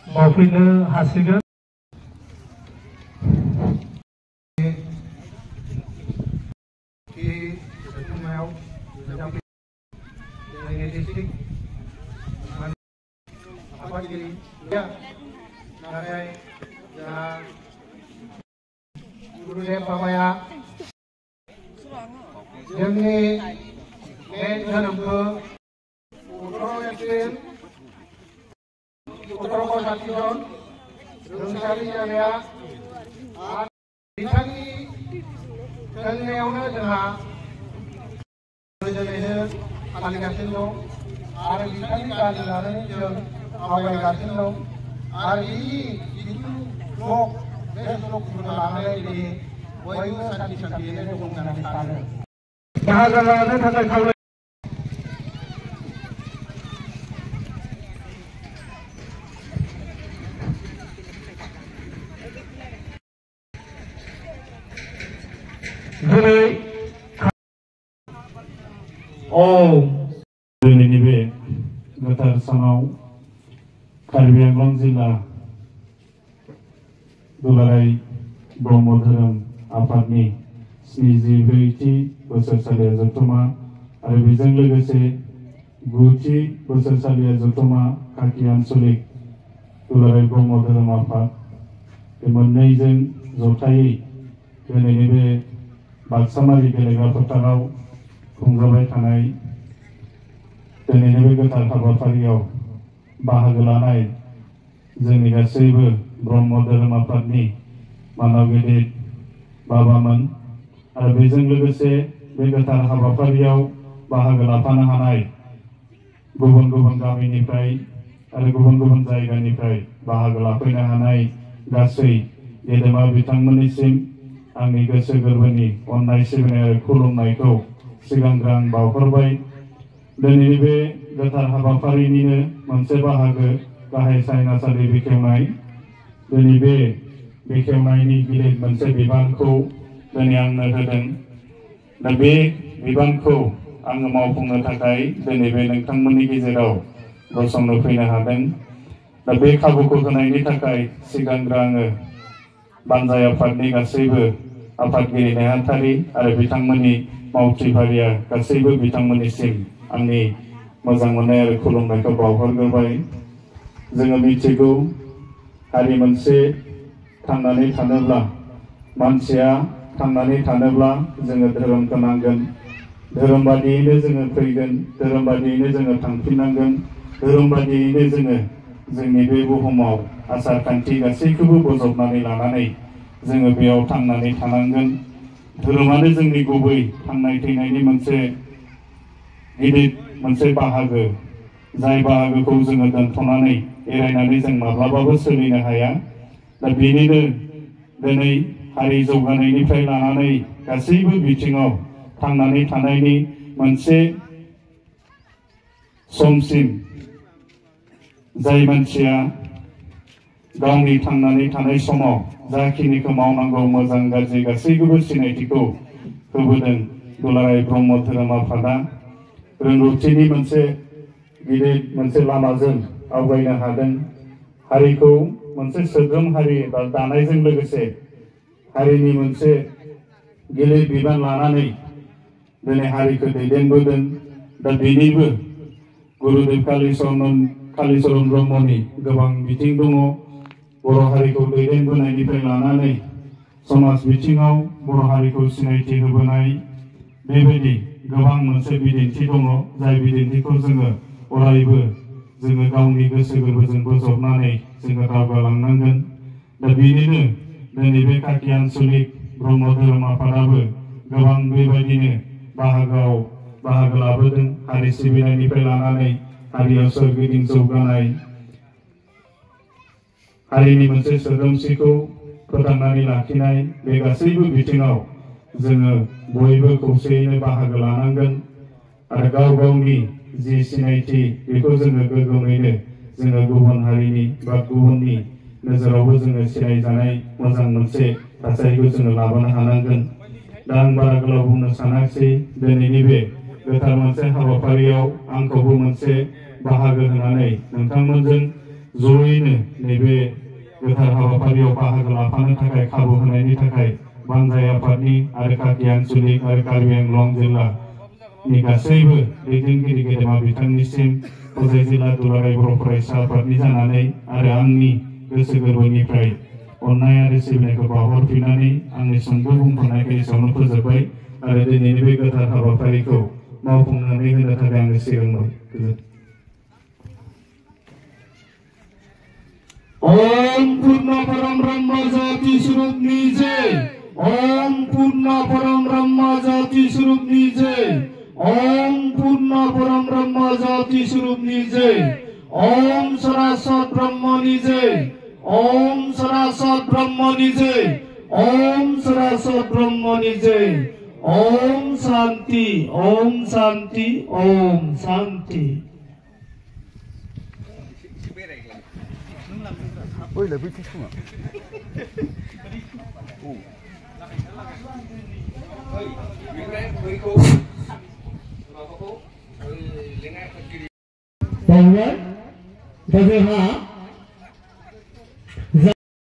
मावफैनो हासिगोन। गुरुदेव बाबाया जोंनि बे धोरोमखौ 18 एप्रिल 1760 जन रुंसारि जानाया बिथांनि थोननायावनो जोंहा गोजोनैनो फालिगासिनो दं आरो बिथांनि गाज्रि लानानै जों आवगायगासिनो दं आरो बिनि श्लक बे श्लकफोरखौ लानानै दिनै बयबो साथि साथियैनो दं होननानै सानो। बाहागो लानो थाखाय खावलाय दिनैनि बे गोथार सानाव कार्बि आंलं जिल्ला दुलाराय ब्रह्म धोरोम आफादनि 74थि बोसोरसालिया जथुमा आरो बेजों लोगोसे 9थि बोसोरसालिया जथुमा काकी आन्चलिक दुलाराय ब्रह्म धोरोम आफाद बे मोननैजों जथायै दिनैनि बे बाक्सामारि गेलेग्रा फोथाराव खुंजाबाय थानाय दिनैनि बे गोथार हाबाफारियाव बाहागो लानाय जोंनि गासैबो ब्रह्म धोरोम आफादनि मानव गिदिर बाबामोन आरो बेजों लोगोसे बे गोथार हाबाफारियाव बाहागो लाफानो हानाय गुबुन गुबुन गामिनिफ्राय आरो गुबुन गुबुन जायगानिफ्राय बाहागो लाफैनो हानाय गासै गेदेमा बिथांमोननिसिम आंनि गोसो गोरबोनि अननाय सिबिनाय आरो खुलुमनायखौ सिगांग्रो आं बावहरबाय। दिनैनि बे गोथार हाबाफारिनिनो मोनसे बाहागो गाहाय सायनासालि बेखेवनाय। दिनै बे बेखेवनायनि गिदिर मोनसे बिबानखौ दिनै आंनो होदों। दा बे बिबानखौ आङो मावफुंनो थाखाय दिनै बे नोंथांमोननि गेजेराव गसंनो फैनो हादों। दा बे खाबुखौ होनायनि थाखाय सिगांग्रो आङो बानजाय आफादनि गासैबो आफादगिरि नेहाथारि आरो बिथांमोननि मावथि फारिया गासैबो बिथांमोननिसिम आंनि मोजां मोननाय आरो खुलुमनायखौ बावहरग्रोबाय। जोङो मिथिगौ हारि मोनसे थांनानै थानोब्ला मानसिया थांनानै थानोब्ला जोङो धोरोमखौ नांगोन। धोरोम बादियैनो जोङो फैगोन, धोरोम बादियैनो जोङो थांफिननांगोन, धोरोम बादियैनो जोङो जोंनि बे बुहुमाव आसार खान्थि गासैखौबो बजबनानै लानानै जोङो बेयाव थांनानै थानांगोन। धोरोमानो जोंनि गुबै थांनाय थैनायनि मोनसे गिदिर मोनसे बाहागो, जाय बाहागोखौ जोङो दोनथ'नानै एरायनानै जों माब्लाबाबो सोलिनो हाया। दा बेनिनो दिनै हारि जौगानायनिफ्राय लानानै गासैबो बिथिङाव थांनानै थानायनि मोनसे समसिम जाय मानसिया गावनि थांनानै थानाय समाव जाखिनिखौ मावनांगौ मोजां गाज्रि गासैखौबो सिनायथिखौ होबोदों दुलाराय ब्रह्म धोरोम आफादा। रोंगौथिनि मोनसे गिदिर मोनसे लामाजों आवगायनो हादों। हारिखौ मोनसे सोद्रोम हारि दानायजों लोगोसे हारिनि मोनसे गिलिर बिबान लानानै दिनै हारिखौ दैदेनबोदों। दा बेनिबो गुरुदेव कालीचरण ब्रह्मनि गोबां बिथिं दङ। बर' हारिखौ दैदेनबोनायनिफ्राय लानानै समाज बिथिङाव बर' हारिखौ सिनायथि होबोनाय बेबायदि गोबां मोनसे बिदिन्थि दङ, जाय बिदिन्थिखौ जोङो अरायबो जोङो गावनि गोसो गोरबोजों बोजबनानै जोङो दावगालांनांगोन। दा बेनिनो दिनै बे काकी आन्चलिक ब्रह्म धोरोम आफादाबो गोबां बेबायदिनो बाहागो लाबोदों। हारि सिबिनायनिफ्राय लानानै हारियाव सोरगिदिं जौगानाय, हारिनि मोनसे सोद्रोमसिखौ फोथांनानै लाखिनाय, बे गासैबो बिथिङाव जोङो बयबो खौसेयैनो बाहागो लानांगोन आरो गाव गावनि जि सिनायथि बेखौ जोङो गोग्गोमैनो जोङो गुबुन हारिनि बा गुबुननि नोजोरावबो जोङो सिनायजानाय मोजां मोनसे थासारिखौ जोङो लाबोनो हानांगोन। दा आं बारा गोलाव बुंनो सानाखिसै। दिनैनि बे गोथार मोनसे हाबाफारियाव आंखौबो मोनसे बाहागो होनानै नोंथांमोनजों जयैनो नैबे गोथार हाबाफारियाव बाहागो लाफानो थाखाय खाबु होनायनि थाखाय बानजाय आफादनि आरो काति आन्चलिक आरो कार्बि आंलं जिल्लानि गासैबो दैदेनगिरि गेदेमा बिथांनिसिम हजाय जिल्ला दुलाराय बर' फरायसा आफादनि जानानै आरो आंनि गोसो गोरबोनिफ्राय अननाय आरो सिबिनायखौ बावहरफिननानै आंनि सुंद' बुंफोरनायखौ एसेयावनो फोजोबबाय आरो दिनैनि बे गोथार हाबाफारिखौ मावफुंनानै होनो थाखाय आङो सिगांबाय। गोजोन्थों। ओम पूर्ण परम ब्रह्म ज्योति स्वरूप जय। ओम पूर्ण परम ब्रह्म ज्योति स्वरूप जय। ओम पूर्ण परम ब्रह्म ज्योति स्वरूप जय। ओम सरासत ब्रह्म जय। ओम सरासत ब्रह्म जय। ओम सरासत ब्रह्म जय। Om Shanti Om Shanti Om Shanti. Oi, lebih ke semua. bahwa bagaimana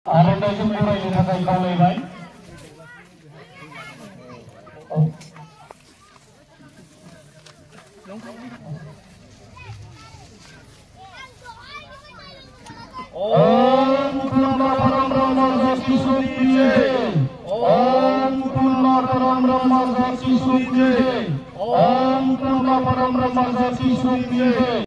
आर'नाइजों बरायनो थाखाय खावलायबाय। ओम पूर्ण परम ब्रह्म ज्योति स्वरूप जय। ओम पूर्ण परम ब्रह्म ज्योति स्वरूप जय। ओम पूर्ण परम ब्रह्म ज्योति स्वरूप जय।